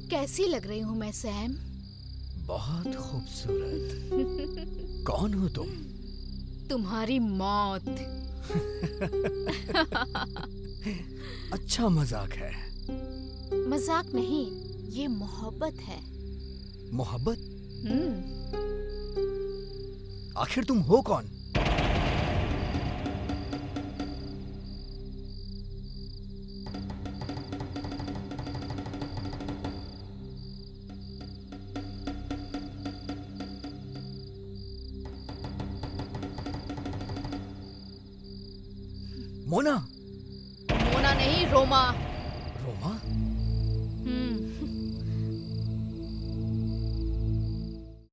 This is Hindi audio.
कैसी लग रही हूँ मैं सैम? बहुत खूबसूरत। कौन हो तुम? तुम्हारी मौत। अच्छा मजाक है। मजाक नहीं, ये मोहब्बत है। मोहब्बत? हम्म। आखिर तुम हो कौन? मोना? मोना नहीं, रोमा। रोमा?